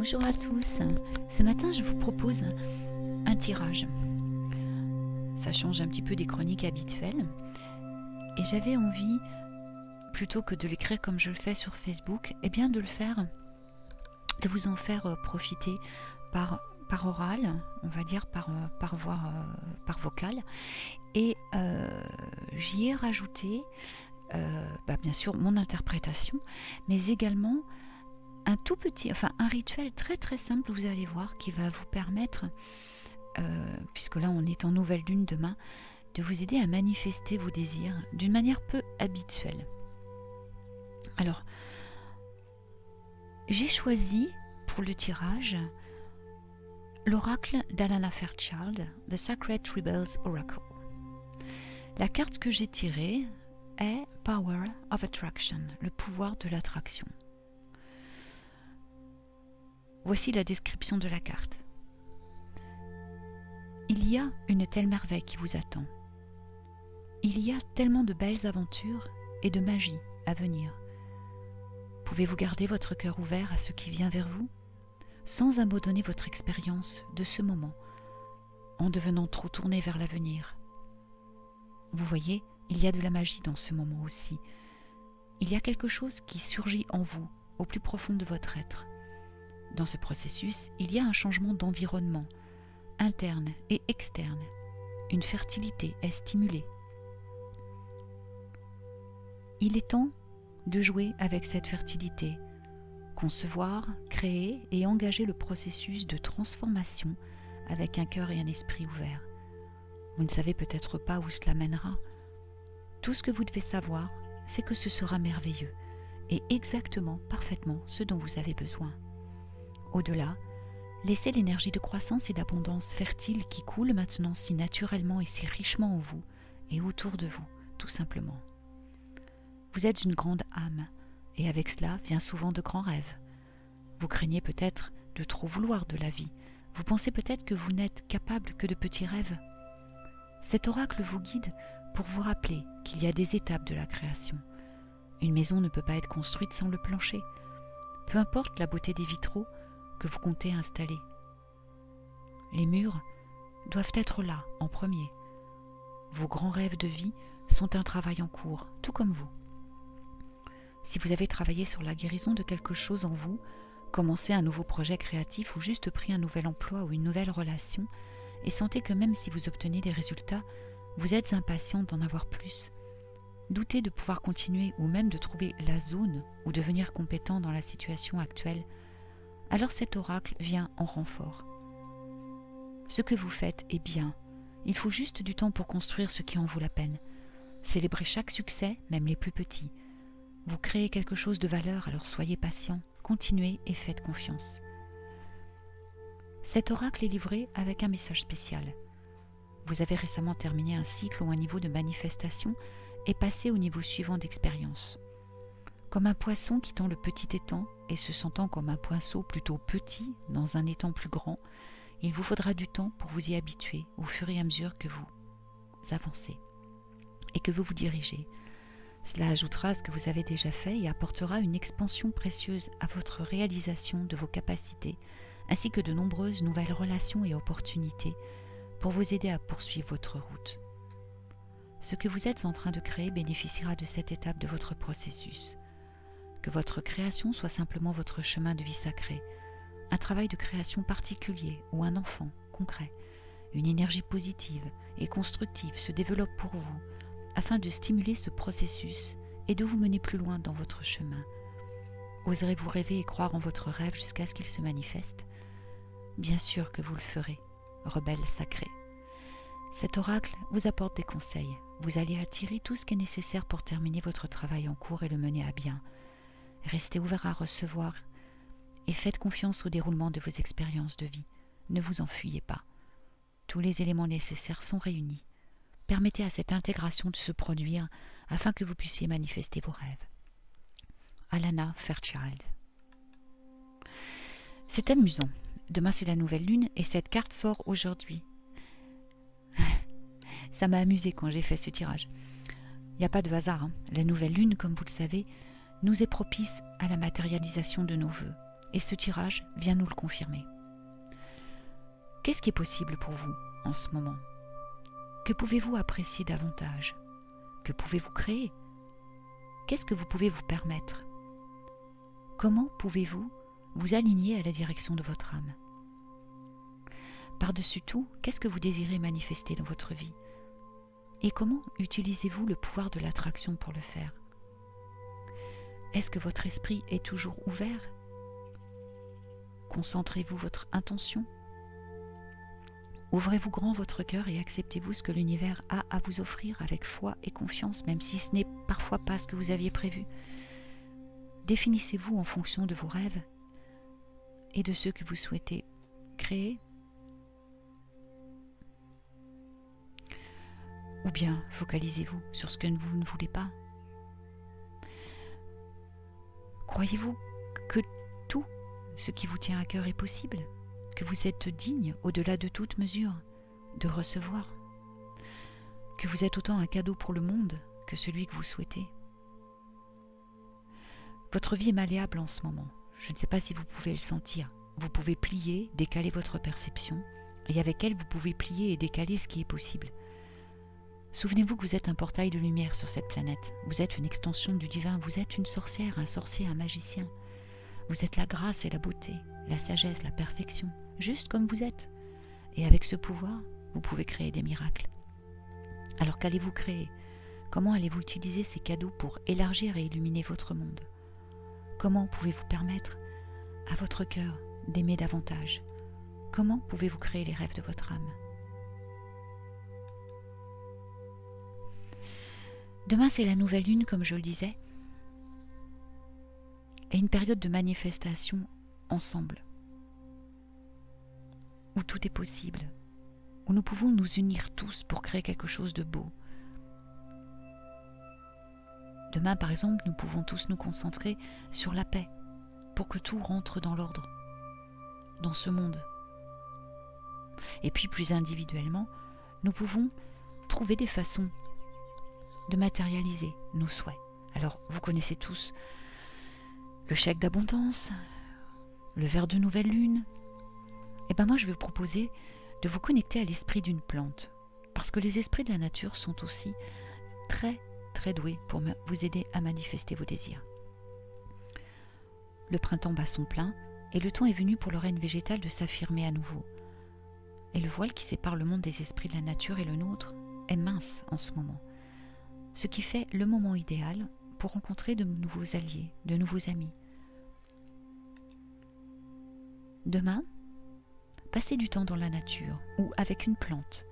Bonjour à tous. Ce matin, je vous propose un tirage. Ça change un petit peu des chroniques habituelles. Et j'avais envie, plutôt que de l'écrire comme je le fais sur Facebook, eh bien de le faire, de vous en faire profiter par oral, on va dire par voix, par vocal. Et j'y ai rajouté, bien sûr, mon interprétation, mais également un tout petit, un rituel très très simple, vous allez voir, qui va vous permettre, puisque là on est en nouvelle lune demain, de vous aider à manifester vos désirs d'une manière peu habituelle. Alors, j'ai choisi pour le tirage l'oracle d'Alana Fairchild, The Sacred Rebels Oracle. La carte que j'ai tirée est Power of Attraction, le pouvoir de l'attraction. Voici la description de la carte. Il y a une telle merveille qui vous attend. Il y a tellement de belles aventures et de magie à venir. Pouvez-vous garder votre cœur ouvert à ce qui vient vers vous, sans abandonner votre expérience de ce moment, en devenant trop tourné vers l'avenir? Vous voyez, il y a de la magie dans ce moment aussi. Il y a quelque chose qui surgit en vous, au plus profond de votre être. Dans ce processus, il y a un changement d'environnement, interne et externe. Une fertilité est stimulée. Il est temps de jouer avec cette fertilité, concevoir, créer et engager le processus de transformation avec un cœur et un esprit ouverts. Vous ne savez peut-être pas où cela mènera. Tout ce que vous devez savoir, c'est que ce sera merveilleux et exactement, parfaitement ce dont vous avez besoin. Au-delà, laissez l'énergie de croissance et d'abondance fertile qui coule maintenant si naturellement et si richement en vous et autour de vous, tout simplement. Vous êtes une grande âme, et avec cela vient souvent de grands rêves. Vous craignez peut-être de trop vouloir de la vie. Vous pensez peut-être que vous n'êtes capable que de petits rêves. Cet oracle vous guide pour vous rappeler qu'il y a des étapes de la création. Une maison ne peut pas être construite sans le plancher. Peu importe la beauté des vitraux que vous comptez installer. Les murs doivent être là en premier. Vos grands rêves de vie sont un travail en cours, tout comme vous. Si vous avez travaillé sur la guérison de quelque chose en vous, commencé un nouveau projet créatif ou juste pris un nouvel emploi ou une nouvelle relation, et sentez que même si vous obtenez des résultats, vous êtes impatient d'en avoir plus, doutez de pouvoir continuer ou même de trouver la zone ou devenir compétent dans la situation actuelle, alors cet oracle vient en renfort. Ce que vous faites est bien. Il faut juste du temps pour construire ce qui en vaut la peine. Célébrez chaque succès, même les plus petits. Vous créez quelque chose de valeur, alors soyez patient, continuez et faites confiance. Cet oracle est livré avec un message spécial. Vous avez récemment terminé un cycle ou un niveau de manifestation et passé au niveau suivant d'expérience. Comme un poisson quittant le petit étang et se sentant comme un poinceau plutôt petit dans un étang plus grand, il vous faudra du temps pour vous y habituer au fur et à mesure que vous avancez et que vous vous dirigez. Cela ajoutera à ce que vous avez déjà fait et apportera une expansion précieuse à votre réalisation de vos capacités, ainsi que de nombreuses nouvelles relations et opportunités pour vous aider à poursuivre votre route. Ce que vous êtes en train de créer bénéficiera de cette étape de votre processus. Que votre création soit simplement votre chemin de vie sacré, un travail de création particulier ou un enfant concret, une énergie positive et constructive se développe pour vous afin de stimuler ce processus et de vous mener plus loin dans votre chemin. Oserez-vous rêver et croire en votre rêve jusqu'à ce qu'il se manifeste? Bien sûr que vous le ferez, rebelle sacrée. Cet oracle vous apporte des conseils. Vous allez attirer tout ce qui est nécessaire pour terminer votre travail en cours et le mener à bien. Restez ouvert à recevoir et faites confiance au déroulement de vos expériences de vie. Ne vous enfuyez pas. Tous les éléments nécessaires sont réunis. Permettez à cette intégration de se produire afin que vous puissiez manifester vos rêves. Alana Fairchild. C'est amusant. Demain c'est la nouvelle lune et cette carte sort aujourd'hui. Ça m'a amusé quand j'ai fait ce tirage. Il n'y a pas de hasard. La nouvelle lune, comme vous le savez, nous est propice à la matérialisation de nos vœux. Et ce tirage vient nous le confirmer. Qu'est-ce qui est possible pour vous en ce moment? Que pouvez-vous apprécier davantage? Que pouvez-vous créer? Qu'est-ce que vous pouvez vous permettre? Comment pouvez-vous vous aligner à la direction de votre âme? Par-dessus tout, qu'est-ce que vous désirez manifester dans votre vie? Et comment utilisez-vous le pouvoir de l'attraction pour le faire? Est-ce que votre esprit est toujours ouvert? Concentrez-vous votre intention? Ouvrez-vous grand votre cœur et acceptez-vous ce que l'univers a à vous offrir avec foi et confiance, même si ce n'est parfois pas ce que vous aviez prévu. Définissez-vous en fonction de vos rêves et de ceux que vous souhaitez créer. Ou bien focalisez-vous sur ce que vous ne voulez pas. Croyez-vous que tout ce qui vous tient à cœur est possible? Que vous êtes digne, au-delà de toute mesure, de recevoir? Que vous êtes autant un cadeau pour le monde que celui que vous souhaitez? Votre vie est malléable en ce moment. Je ne sais pas si vous pouvez le sentir. Vous pouvez plier, décaler votre perception, et avec elle, vous pouvez plier et décaler ce qui est possible. Souvenez-vous que vous êtes un portail de lumière sur cette planète. Vous êtes une extension du divin. Vous êtes une sorcière, un sorcier, un magicien. Vous êtes la grâce et la beauté, la sagesse, la perfection, juste comme vous êtes. Et avec ce pouvoir, vous pouvez créer des miracles. Alors qu'allez-vous créer? Comment allez-vous utiliser ces cadeaux pour élargir et illuminer votre monde? Comment pouvez-vous permettre à votre cœur d'aimer davantage? Comment pouvez-vous créer les rêves de votre âme? Demain, c'est la nouvelle lune, comme je le disais, et une période de manifestation ensemble, où tout est possible, où nous pouvons nous unir tous pour créer quelque chose de beau. Demain, par exemple, nous pouvons tous nous concentrer sur la paix, pour que tout rentre dans l'ordre, dans ce monde. Et puis, plus individuellement, nous pouvons trouver des façons de matérialiser nos souhaits. Alors, vous connaissez tous le chèque d'abondance, le verre de nouvelle lune. Et bien moi, je vais vous proposer de vous connecter à l'esprit d'une plante, parce que les esprits de la nature sont aussi très, très doués pour vous aider à manifester vos désirs. Le printemps bat son plein, et le temps est venu pour le règne végétal de s'affirmer à nouveau. Et le voile qui sépare le monde des esprits de la nature et le nôtre est mince en ce moment, ce qui fait le moment idéal pour rencontrer de nouveaux alliés, de nouveaux amis. Demain, passez du temps dans la nature ou avec une plante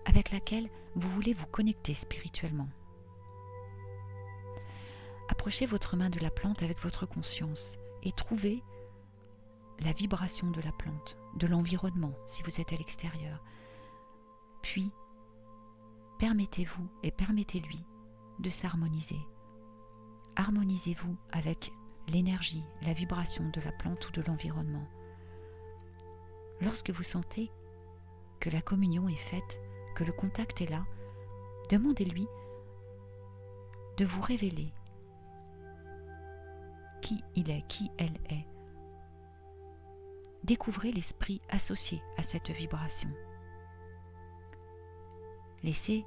avec laquelle vous voulez vous connecter spirituellement. Approchez votre main de la plante avec votre conscience et trouvez la vibration de la plante, de l'environnement si vous êtes à l'extérieur. Puis, permettez-vous et permettez-lui de s'harmoniser. Harmonisez-vous avec l'énergie, la vibration de la plante ou de l'environnement. Lorsque vous sentez que la communion est faite, que le contact est là, demandez-lui de vous révéler qui il est, qui elle est. Découvrez l'esprit associé à cette vibration. Laissez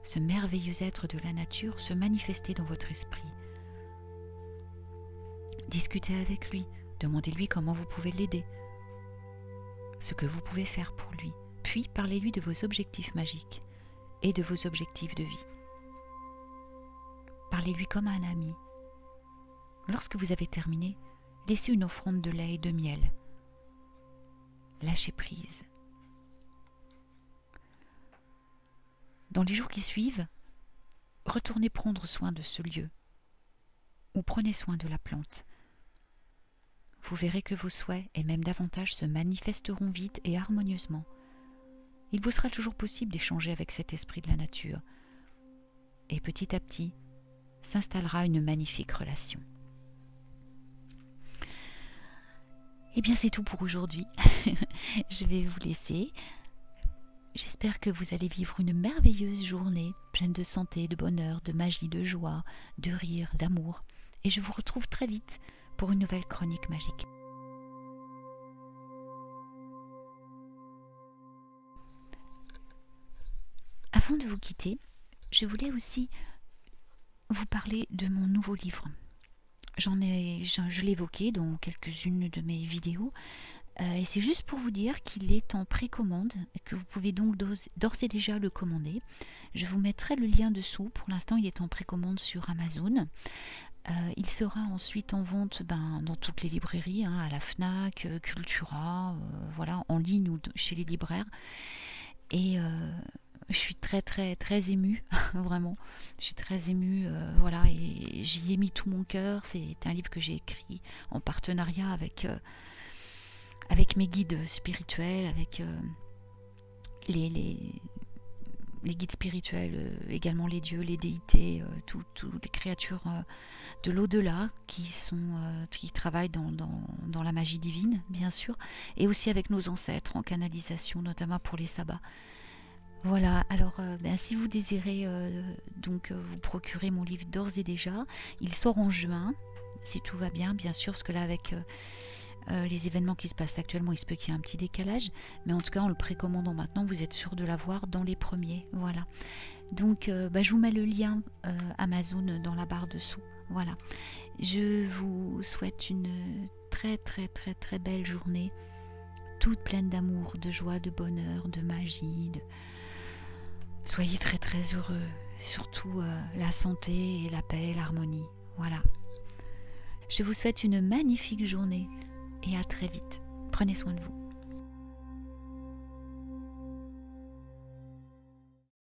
ce merveilleux être de la nature se manifester dans votre esprit. Discutez avec lui, demandez-lui comment vous pouvez l'aider, ce que vous pouvez faire pour lui, puis parlez-lui de vos objectifs magiques et de vos objectifs de vie. Parlez-lui comme à un ami. Lorsque vous avez terminé, laissez une offrande de lait et de miel. Lâchez prise. Dans les jours qui suivent, retournez prendre soin de ce lieu ou prenez soin de la plante. Vous verrez que vos souhaits, et même davantage, se manifesteront vite et harmonieusement. Il vous sera toujours possible d'échanger avec cet esprit de la nature. Et petit à petit, s'installera une magnifique relation. Eh bien, c'est tout pour aujourd'hui. Je vais vous laisser. J'espère que vous allez vivre une merveilleuse journée, pleine de santé, de bonheur, de magie, de joie, de rire, d'amour. Et je vous retrouve très vite pour une nouvelle chronique magique. Avant de vous quitter, je voulais aussi vous parler de mon nouveau livre. Je l'ai évoqué dans quelques-unes de mes vidéos, et c'est juste pour vous dire qu'il est en précommande, que vous pouvez donc d'ores et déjà le commander. Je vous mettrai le lien dessous. Pour l'instant, il est en précommande sur Amazon. Il sera ensuite en vente dans toutes les librairies, hein, à la Fnac, Cultura, voilà, en ligne ou chez les libraires. Et je suis très très très émue, vraiment. Je suis très émue, voilà, et j'y ai mis tout mon cœur. C'est un livre que j'ai écrit en partenariat avec mes guides spirituels, avec les guides spirituels, également les dieux, les déités, toutes les créatures de l'au-delà qui travaillent dans la magie divine, bien sûr, et aussi avec nos ancêtres en canalisation, notamment pour les sabbats. Voilà, alors si vous désirez vous procurer mon livre d'ores et déjà, il sort en juin, si tout va bien, bien sûr, parce que là avec les événements qui se passent actuellement, il se peut qu'il y ait un petit décalage, mais en tout cas en le précommandant maintenant, vous êtes sûr de l'avoir dans les premiers, voilà. Donc je vous mets le lien Amazon dans la barre dessous, voilà. Je vous souhaite une très très très très belle journée, toute pleine d'amour, de joie, de bonheur, de magie, soyez très très heureux, surtout la santé et la paix et l'harmonie, voilà. Je vous souhaite une magnifique journée et à très vite. Prenez soin de vous.